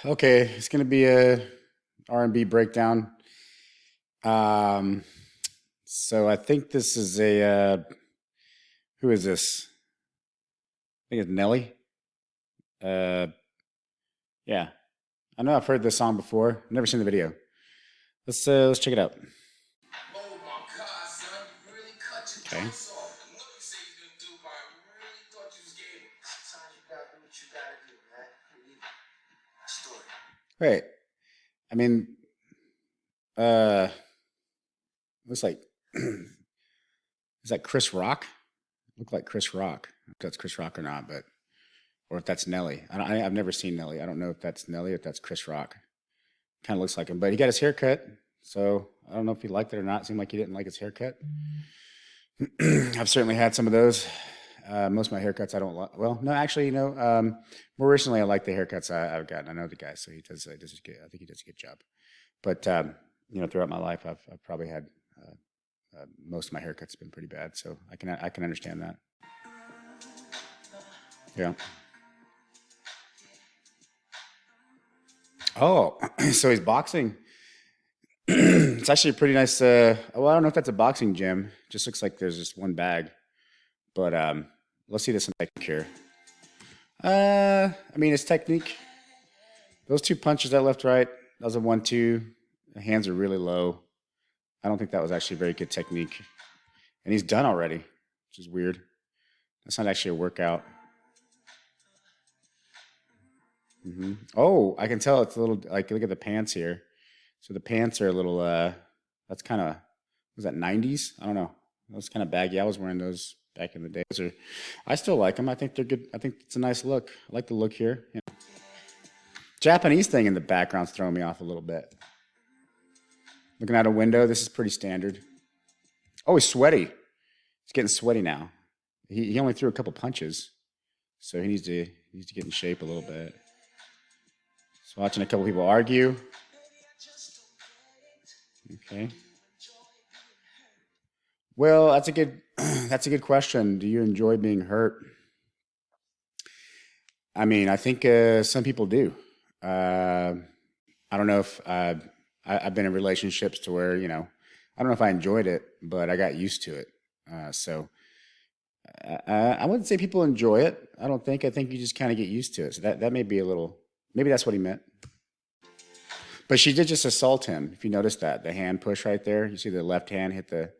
Okay, it's gonna be a R&B breakdown. Um, so I think this is who is this? I think it's Nelly. Uh, yeah, I know I've heard this song before. Never seen the video. Let's check it out. Oh my God, son, you really cut your okay. Throats off. I know you say you're gonna do, but I really thought you was getting. Sometimes you gotta do what you gotta do, man. Story. Right. I mean, uh, looks like is that Chris Rock? Look like Chris Rock. If that's Chris Rock or not, but or if that's Nelly. I've never seen Nelly. I don't know if that's Nelly or if that's Chris Rock. Kind of looks like him, but he got his haircut, so I don't know if he liked it or not. It seemed like he didn't like his haircut. I've certainly had some of those. Most of my haircuts I don't like. Well, no, actually, more recently I like the haircuts I've gotten. I know the guy, so he does. I think he does a good job. But throughout my life, I've probably had most of my haircuts have been pretty bad, so I can understand that. Yeah. Oh, so he's boxing. It's actually a pretty nice. Well, I don't know if that's a boxing gym. Just looks like there's just one bag. But let's see this in technique here. I mean, it's technique. Those two punches, that left, right, that was a 1-2. The hands are really low. I don't think that was actually very good technique. And he's done already, which is weird. That's not actually a workout. Oh, I can tell it's a little, like, look at the pants here. So the pants are a little, that's kind of, was that 90s? I don't know. Those kind of baggy. I was wearing those back in the days. I still like them. I think they're good. I think it's a nice look. I like the look here. Yeah. Japanese thing in the background's throwing me off a little bit. Looking out a window, this is pretty standard. Oh, he's sweaty. He's getting sweaty now. He only threw a couple punches, so he needs to get in shape a little bit. So watching a couple people argue. Okay. Well, that's a good question. Do you enjoy being hurt? I mean, I think some people do. Uh, I don't know if I've been in relationships to where I don't know if I enjoyed it, but I got used to it. So I wouldn't say people enjoy it. I don't think. I think you just kind of get used to it. So that may be a little. Maybe that's what he meant. But she did just assault him. If you notice that the hand push right there, you see the left hand hit the.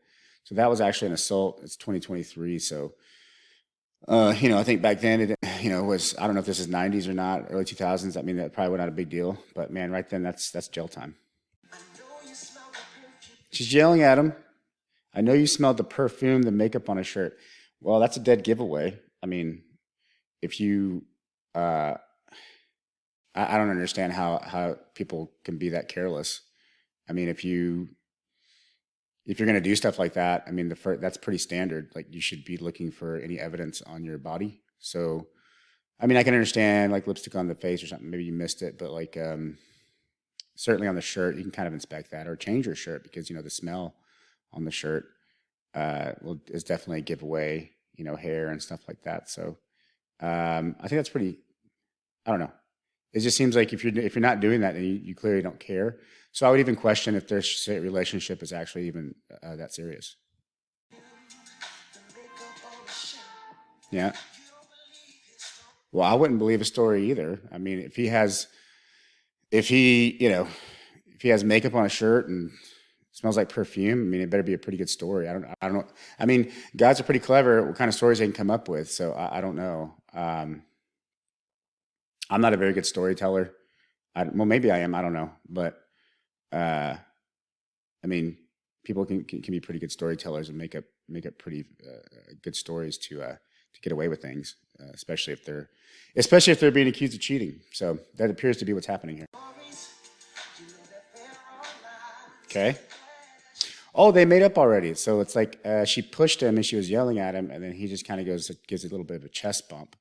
So that was actually an assault. It's 2023. So I think back then it was I don't know if this is 90s or not, early 2000s. I mean, that probably was not a big deal. But man, right then that's jail time. She's yelling at him. I know you smelled the perfume, the makeup on his shirt. Well, that's a dead giveaway. I mean, if you, uh, I don't understand how people can be that careless. I mean, if you're gonna do stuff like that, I mean, that's pretty standard. Like you should be looking for any evidence on your body. So, I mean, I can understand like lipstick on the face or something. Maybe you missed it, but like certainly on the shirt, you can kind of inspect that or change your shirt because the smell on the shirt is definitely a giveaway. Hair and stuff like that. So I think that's pretty. I don't know. It just seems like if you're not doing that, then you clearly don't care. So I would even question if their relationship is actually even that serious. Yeah. Well, I wouldn't believe a story either. I mean, if he, if he has makeup on a shirt and smells like perfume, I mean, it better be a pretty good story. I don't know. I mean, guys are pretty clever at what kind of stories they can come up with. So I don't know. I'm not a very good storyteller. Well, maybe I am. I don't know. But uh, I mean, people can be pretty good storytellers and make up pretty good stories to get away with things, especially if they're being accused of cheating. So that appears to be what's happening here. Okay. Oh, they made up already. So it's like she pushed him and she was yelling at him, and then he just kind of gives a little bit of a chest bump,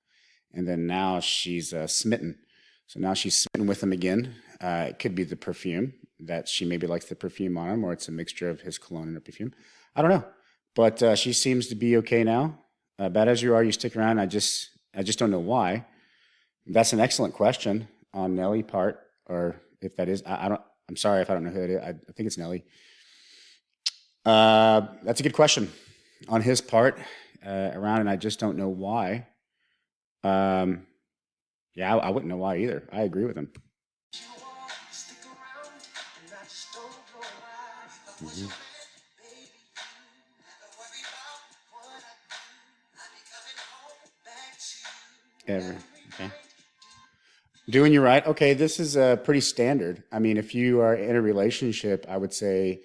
and then now she's smitten. So now she's smitten with him again. It could be the perfume that she maybe likes the perfume on him, or it's a mixture of his cologne and her perfume. I don't know, but she seems to be okay now. Bad as you are, you stick around. I just don't know why. That's an excellent question on Nelly's part. or if that is, I don't. I'm sorry if I don't know who it is. I think it's Nelly. That's a good question on his part, around, and I just don't know why. Um, yeah, I wouldn't know why either. I agree with him. Hmm. Ever. Okay. Doing you right. Okay, this is pretty standard. I mean, if you are in a relationship, I would say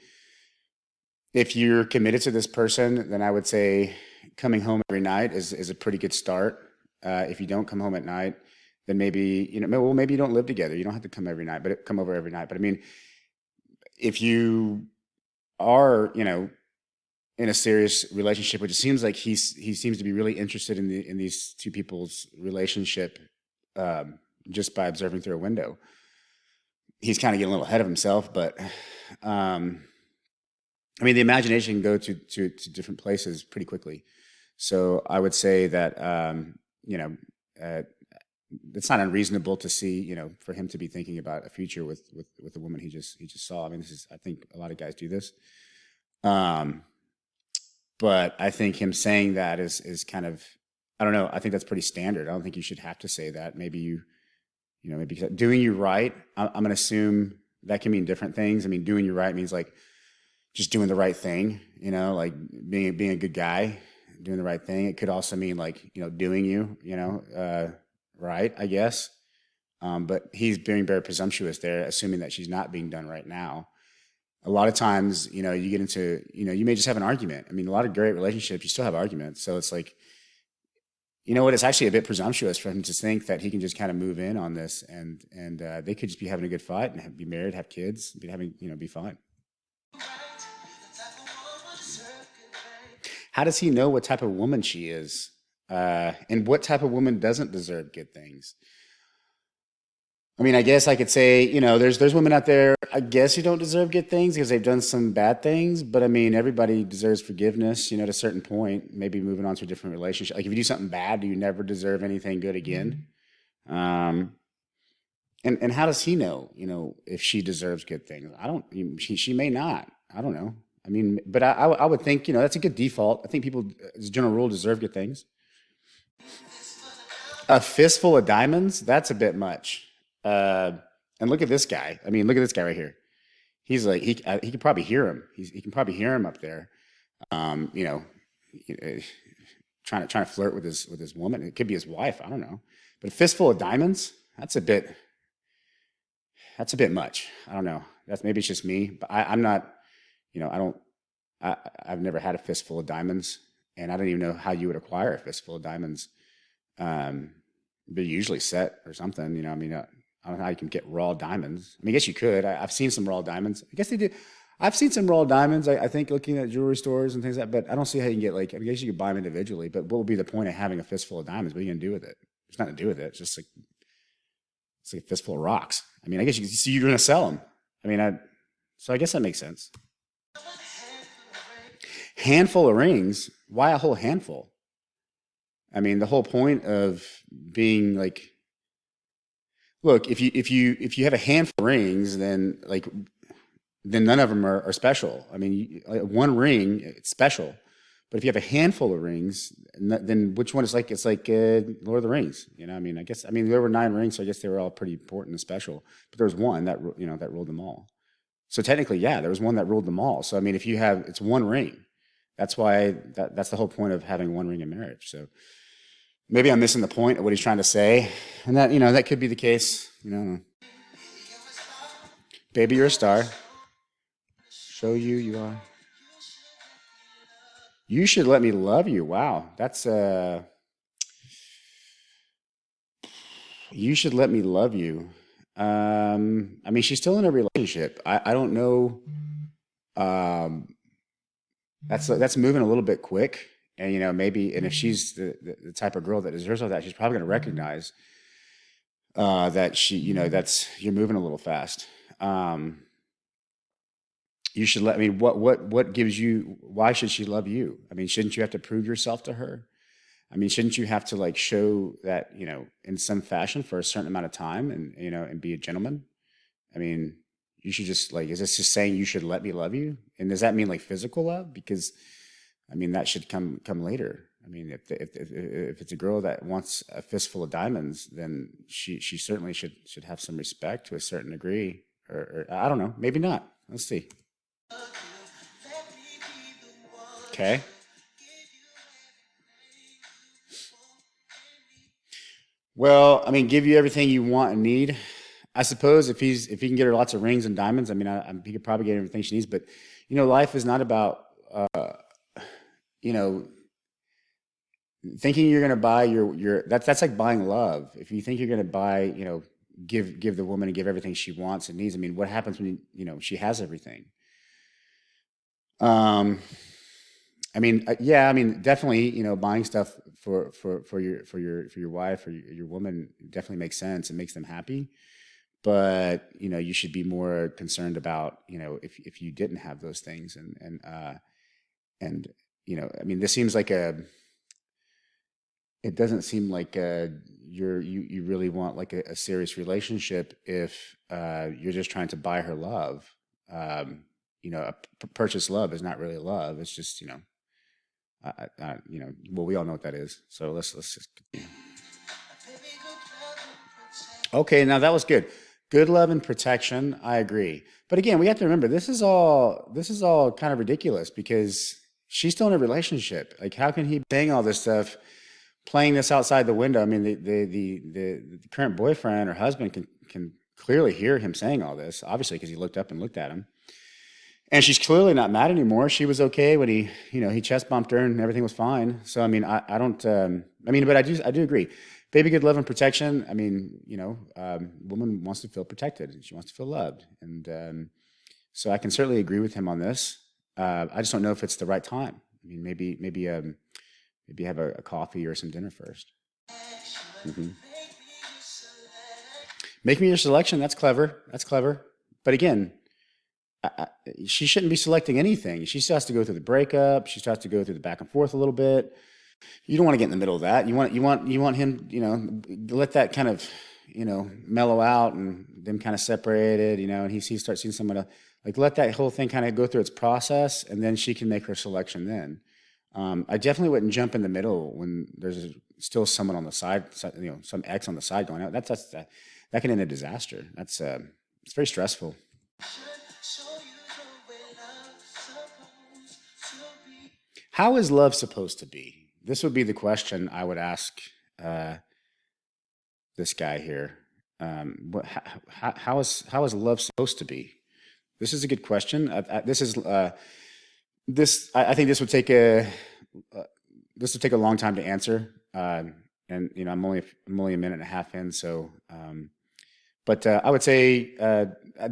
if you're committed to this person, then I would say coming home every night is a pretty good start. If you don't come home at night, then maybe, well, maybe you don't live together. You don't have to come every night, but come over every night. But I mean, if you are, in a serious relationship, which it seems like he seems to be really interested in these two people's relationship, just by observing through a window. He's kind of getting a little ahead of himself, but um, I mean, the imagination can go to different places pretty quickly. So I would say that uh, it's not unreasonable to see, for him to be thinking about a future with the woman he just saw. I mean, I think a lot of guys do this. Um, but I think him saying that is kind of, I don't know. I think that's pretty standard. I don't think you should have to say that. Maybe maybe doing you right. I'm gonna assume that can mean different things. I mean, doing you right means like just doing the right thing. Like being a good guy, doing the right thing. It could also mean like doing you. Right. I guess. But he's being very presumptuous there, assuming that she's not being done right now. A lot of times, you get into, you may just have an argument. I mean, a lot of great relationships, you still have arguments. So it's like, you know what? It's actually a bit presumptuous for him to think that he can just kind of move in on this, and they could just be having a good fight and be married, have kids, be fine. How does he know what type of woman she is, and what type of woman doesn't deserve good things? I mean, I guess I could say, there's women out there, I guess, who don't deserve good things because they've done some bad things. But I mean, everybody deserves forgiveness, at a certain point. Maybe moving on to a different relationship. Like if you do something bad, do you never deserve anything good again? Um, and how does he know, if she deserves good things? I don't. She may not. I don't know. I mean, but I would think, that's a good default. I think people, as a general rule, deserve good things. A fistful of diamonds? That's a bit much. Uh, and look at this guy. I mean, look at this guy right here. He's like he can probably hear him. He can probably hear him up there. Um, you know, uh, trying to flirt with his woman. It could be his wife. I don't know. But a fistful of diamonds? That's a bit much. I don't know. That's maybe it's just me, but I'm not. I don't. I've never had a fistful of diamonds, and I don't even know how you would acquire a fistful of diamonds. Um, they're usually set or something. I mean, I don't know how you can get raw diamonds. I mean, I guess you could. I've seen some raw diamonds. I guess they do. I've seen some raw diamonds. I think looking at jewelry stores and things like that. But I don't see how you can get like. I guess you could buy them individually. But what would be the point of having a fistful of diamonds? What are you gonna do with it? There's nothing to do with it. It's like a fistful of rocks. I mean, I guess you're gonna sell them. I mean, so I guess that makes sense. Handful of rings. Why a whole handful? I mean, the whole point of being like, look, if you have a handful of rings, then none of them are special. I mean, like one ring, it's special, but if you have a handful of rings, then which one is like? It's like Lord of the Rings. I mean, there were 9 rings, so I guess they were all pretty important and special. But there was one that ruled them all. So technically, yeah, there was one that ruled them all. So I mean, if you have, it's one ring. That's why that's the whole point of having one ring in marriage. So maybe I'm missing the point of what he's trying to say, and that could be the case. Baby, you're a star. Show you are. You should let me love you. Wow, that's you should let me love you. I mean, she's still in a relationship. I don't know. Um, that's moving a little bit quick, and maybe, and if she's the type of girl that deserves all that, she's probably going to recognize that that's you're moving a little fast. Um, you should let. I mean, what gives you? Why should she love you? I mean, shouldn't you have to prove yourself to her? I mean, shouldn't you have to like show that in some fashion for a certain amount of time, and and be a gentleman? I mean, you should just like, is this just saying you should let me love you? And does that mean like physical love? Because I mean, that should come later. I mean, if it's a girl that wants a fistful of diamonds, then she certainly should have some respect to a certain degree. Or I don't know, maybe not. Let's see. Okay. Well, I mean, give you everything you want and need. I suppose if he can get her lots of rings and diamonds, I mean, he could probably get everything she needs. But life is not about you know thinking you're going to buy your that's like buying love. If you think you're going to buy, give the woman and give everything she wants and needs. I mean, what happens when she has everything? Um, I mean, yeah, I mean, definitely, buying stuff for your wife or your woman definitely makes sense. It makes them happy, but you should be more concerned about if you didn't have those things and I mean, this seems like a it doesn't seem like you really want like a serious relationship if you're just trying to buy her love. Purchase love is not really love. It's just well, we all know what that is. So let's just continue. Okay, now that was good. Good love and protection. I agree. But again, we have to remember this is all kind of ridiculous because she's still in a relationship. Like, how can he be saying all this stuff, playing this outside the window? I mean, the current boyfriend or husband can clearly hear him saying all this, obviously, because he looked up and looked at him. And she's clearly not mad anymore. She was okay when he chest bumped her and everything was fine. So I mean, I don't. I mean, but I do agree. Baby, good love and protection. I mean, woman wants to feel protected. She wants to feel loved, and so I can certainly agree with him on this. I just don't know if it's the right time. I mean, maybe have a coffee or some dinner first. Hmm. Make me your selection. That's clever. That's clever. But again, I, I, she shouldn't be selecting anything. She still has to go through the breakup. She still has to go through the back and forth a little bit. You don't want to get in the middle of that. You want him, let that kind of, mellow out and them kind of separated, and he starts seeing someone else. Like, let that whole thing kind of go through its process, and then she can make her selection then. I definitely wouldn't jump in the middle when there's still someone on the side, some ex on the side going out. That can end in a disaster. It's very stressful. How is love supposed to be? This would be the question I would ask uh, this guy here. How is love supposed to be? This is a good question. I think uh, this would take a long time to answer. And I'm only a minute and a half in, so but I would say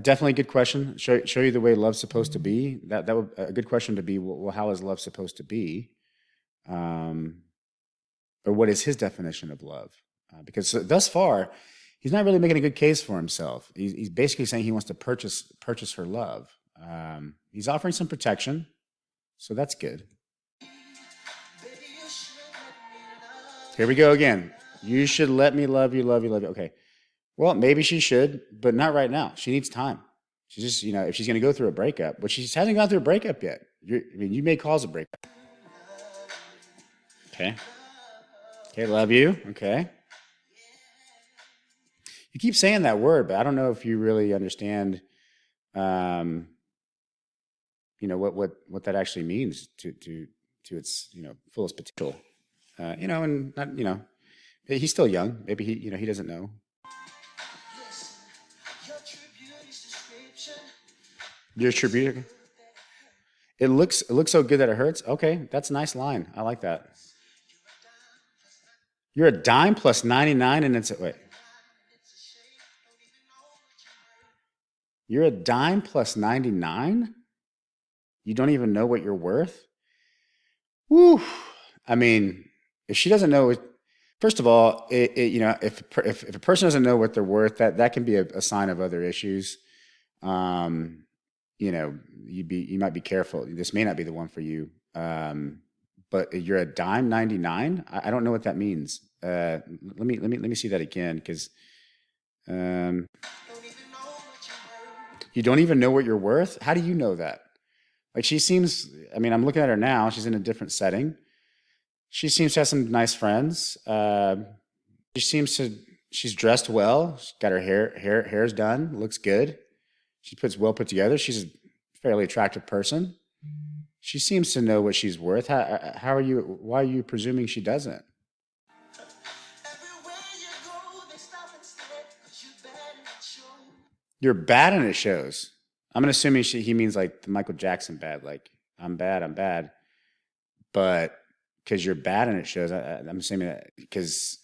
definitely a good question. Show you the way love's supposed to be. That would a good question to be. Well, how is love supposed to be? Um, or what is his definition of love? Because thus far, he's not really making a good case for himself. He's basically saying he wants to purchase her love. He's offering some protection, so that's good. Here we go again. You should let me love you, love you, love you. Okay. Well, maybe she should, but not right now. She needs time. She's just, if she's going to go through a breakup, but she hasn't gone through a breakup yet. I mean, you may cause a breakup. Okay. Okay, love you. Okay. You keep saying that word, but I don't know if you really understand, um, what that actually means to its, fullest potential. And not, he's still young. Maybe he doesn't know. Your tribute. It looks so good that it hurts. Okay, that's a nice line. I like that. You're a dime plus 99 and it's wait. You're a dime plus 99? You don't even know what you're worth? Woo. I mean, if she doesn't know it, first of all, if a person doesn't know what they're worth, that can be a sign of other issues. Um, you might be careful. This may not be the one for you. But you're a dime 99. I don't know what that means. Let me see that again because um, You don't even know what you're worth? How do you know that? Like she seems, I mean, I'm looking at her now. She's in a different setting. She seems to have some nice friends. She seems to, she's dressed well. She's got her hair's done. Looks good. She puts well put together. She's a fairly attractive person. She seems to know what she's worth. How are you? Why are you presuming she doesn't? You're bad and it shows. I'm assuming he means like the Michael Jackson bad, like I'm bad, but because you're bad and it shows. I'm assuming that because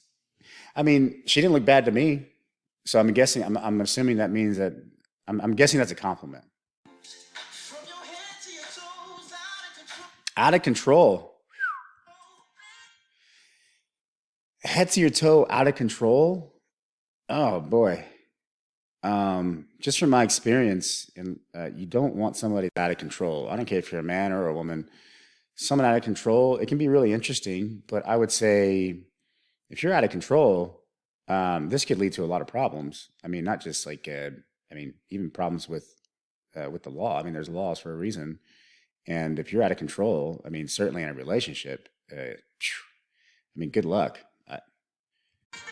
I mean she didn't look bad to me, so I'm guessing. I'm assuming that means that I'm guessing that's a compliment. Out of control. Head to your toe, out of control. Oh boy. Just from my experience, and you don't want somebody out of control. I don't care if you're a man or a woman. Someone out of control, it can be really interesting. But I would say, if you're out of control, this could lead to a lot of problems. I mean, not just like, I mean, even problems with the law. I mean, there's laws for a reason. And if you're out of control, I mean, certainly in a relationship, I mean, good luck.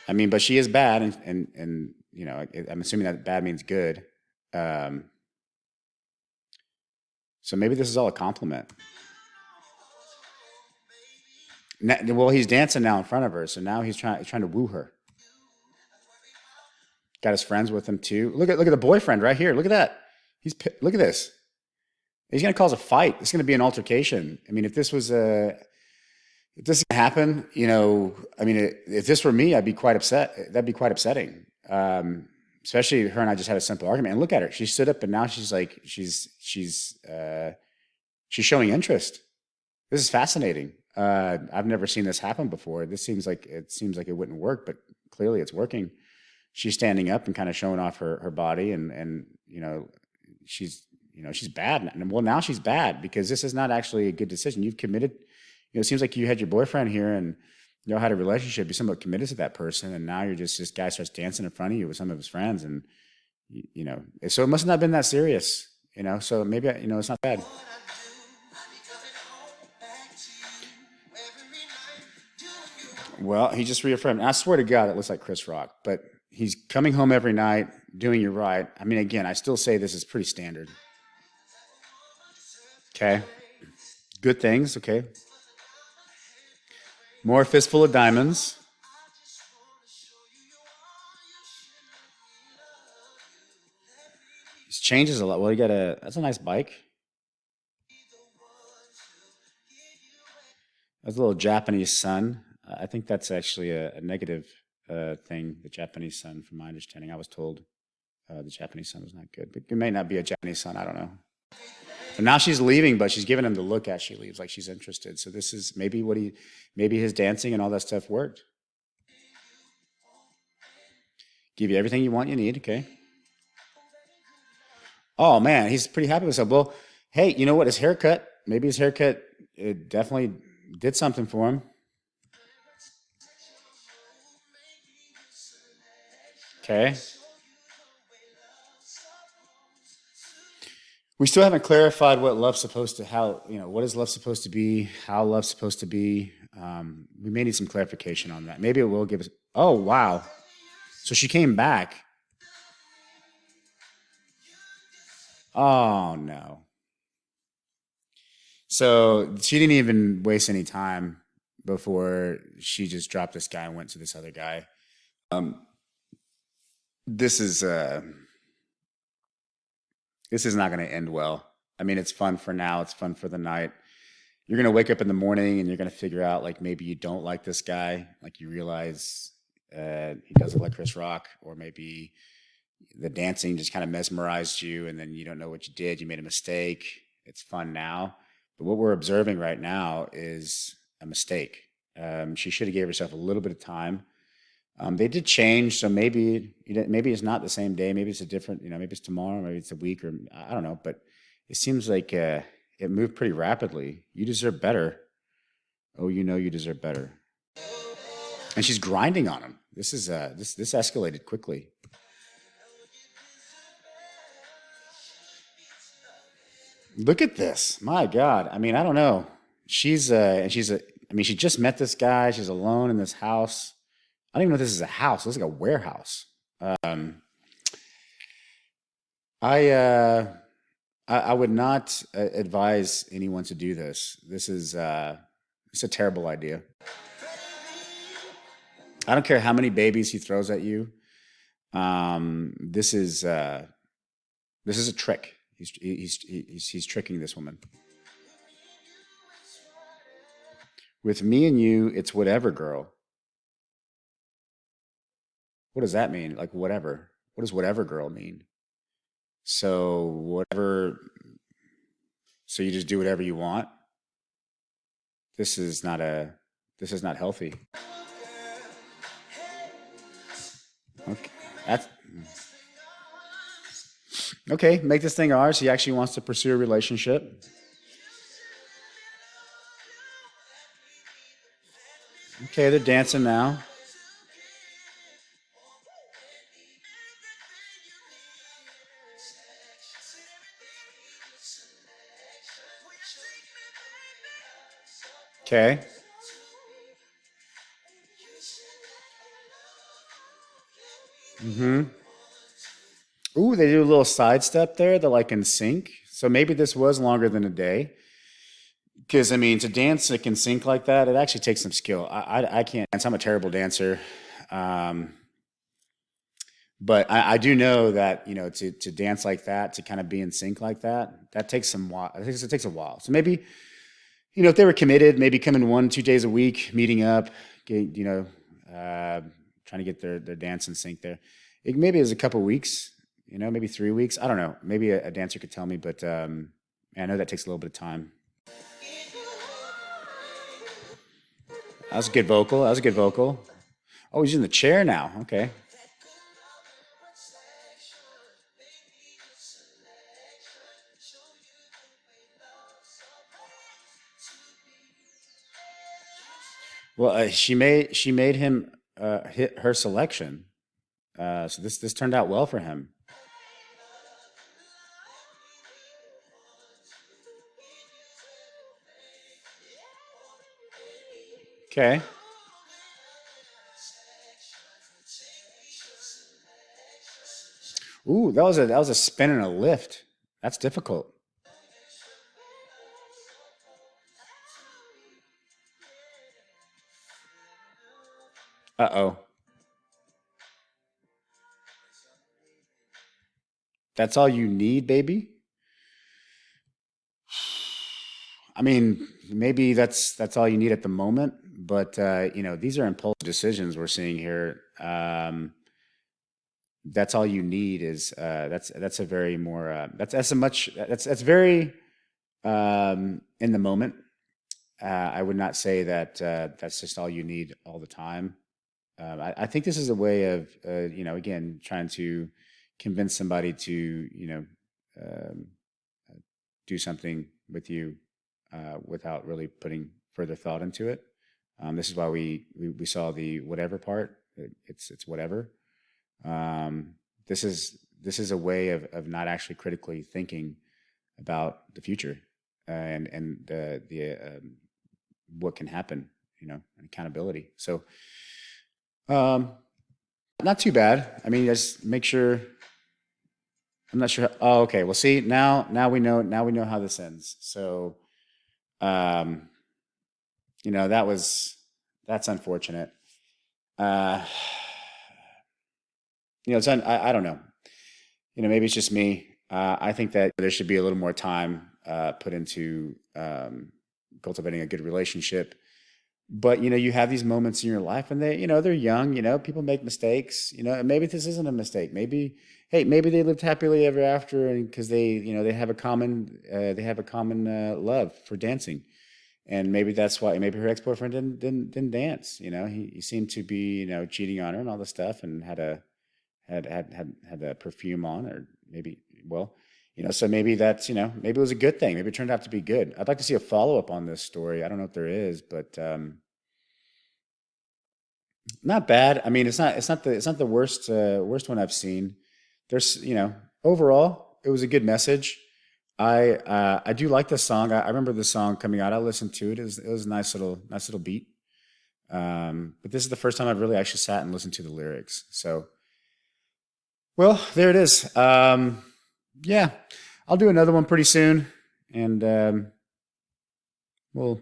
I mean, but she is bad, and you know, I'm assuming that bad means good. Um, so maybe this is all a compliment. Well, he's dancing now in front of her, so now he's trying to woo her. Got his friends with him too. Look at the boyfriend right here. Look at that. Look at this. He's gonna cause a fight. It's gonna be an altercation. I mean, if this happened, you know, I mean, if this were me, I'd be quite upset. That'd be quite upsetting. Especially her and I just had a simple argument. And look at her. She stood up and now she's like, she's showing interest. This is fascinating. I've never seen this happen before. It seems like it wouldn't work, but clearly it's working. She's standing up and kind of showing off her body and she's bad. And well, now she's bad because this is not actually a good decision. You've committed. You know, it seems like you had your boyfriend here and y'all had a relationship. You're somewhat committed to that person, and now you're just this guy starts dancing in front of you with some of his friends, and you know, so it must not have been that serious. You know, so maybe it's not bad. Well, he just reaffirmed. I swear to God, it looks like Chris Rock, but he's coming home every night, doing you right. I mean, again, I still say this is pretty standard. Okay, good things. Okay, more fistful of diamonds. He changes a lot. Well, that's a nice bike. That's a little Japanese sun. I think that's actually a negative thing. The Japanese sun, from my understanding, I was told the Japanese sun was not good, but it may not be a Japanese sun. I don't know. But now she's leaving, but she's giving him the look as she leaves, like she's interested. So this is maybe his dancing and all that stuff worked. Give you everything you want, you need. Okay. Oh man, he's pretty happy with himself. Well, hey, you know what? Maybe his haircut, it definitely did something for him. Okay. We still haven't clarified what love's supposed to how what is love supposed to be, how love's supposed to be. We may need some clarification on that. Maybe it will give us. Oh wow! So she came back. Oh no! So she didn't even waste any time before she just dropped this guy and went to this other guy. Um, this is this is not going to end well. I mean, it's fun for now. It's fun for the night. You're going to wake up in the morning and you're going to figure out like maybe you don't like this guy. Like you realize he does look like Chris Rock, or maybe the dancing just kind of mesmerized you, and then you don't know what you did. You made a mistake. It's fun now, but what we're observing right now is a mistake. She should have gave herself a little bit of time. They did change, so maybe it's not the same day. Maybe it's a different, maybe it's tomorrow, maybe it's a week, or I don't know. But it seems like it moved pretty rapidly. You deserve better. Oh, you deserve better. And she's grinding on him. This escalated quickly. Look at this. My God. I mean, I don't know. And she's a, I mean, she just met this guy. She's alone in this house. I don't even know if this is a house. It looks like a warehouse. Um, I, uh, I would not advise anyone to do this. It's a terrible idea. I don't care how many babies he throws at you. This is this is a trick. He's tricking this woman. With me and you, it's whatever, girl. What does that mean? Like whatever. What does whatever girl mean? So whatever. So you just do whatever you want. This is not a. This is not healthy. Okay. That's okay. Make this thing ours. He actually wants to pursue a relationship. Okay, they're dancing now. Okay. Mm-hmm. Ooh, they do a little sidestep there. They're like in sync. So maybe this was longer than a day. Because I mean, to dance like in sync like that, it actually takes some skill. I can't dance. I'm a terrible dancer. Um, but I do know that to dance like that, to kind of be in sync like that, that takes some while. I think it takes a while. So maybe if they were committed, maybe coming 1, 2 days a week, meeting up, get, trying to get their dance in sync there. Maybe it was a couple weeks, maybe 3 weeks. I don't know. Maybe a dancer could tell me, but I know that takes a little bit of time. That was a good vocal. That was a good vocal. Oh, he's in the chair now. Okay. Well, she made him hit her selection. So this turned out well for him. Okay. Ooh, that was a spin and a lift. That's difficult. Uh oh. That's all you need, baby. I mean, maybe that's all you need at the moment, but these are impulsive decisions we're seeing here. That's all you need is that's a very more that's a much that's very in the moment. I would not say that that's just all you need all the time. I think this is a way of again trying to convince somebody to um, do something with you without really putting further thought into it. This is why we saw the whatever part. It's whatever. Um, this is a way of not actually critically thinking about the future and the what can happen, and accountability. So um, not too bad. I mean, just make sure. I'm not sure. Oh, okay. Well, see now we know how this ends. So um, that was that's unfortunate. Uh, I don't know. Maybe it's just me. I think that there should be a little more time put into cultivating a good relationship. But you have these moments in your life, and they're young. People make mistakes. And maybe this isn't a mistake. Maybe hey, maybe they lived happily ever after, and because they have a common love for dancing, and maybe that's why maybe her ex boyfriend didn't dance. He seemed to be cheating on her and all this stuff, and had a perfume on, or maybe so maybe that's maybe it was a good thing. Maybe it turned out to be good. I'd like to see a follow up on this story. I don't know if there is, but not bad. I mean, it's not the worst one I've seen. There's overall it was a good message. I do like this song. I remember the song coming out. I listened to it. It was a nice little beat. But this is the first time I've really actually sat and listened to the lyrics. So, well, there it is. Yeah, I'll do another one pretty soon, and we'll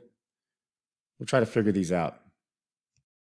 we'll try to figure these out.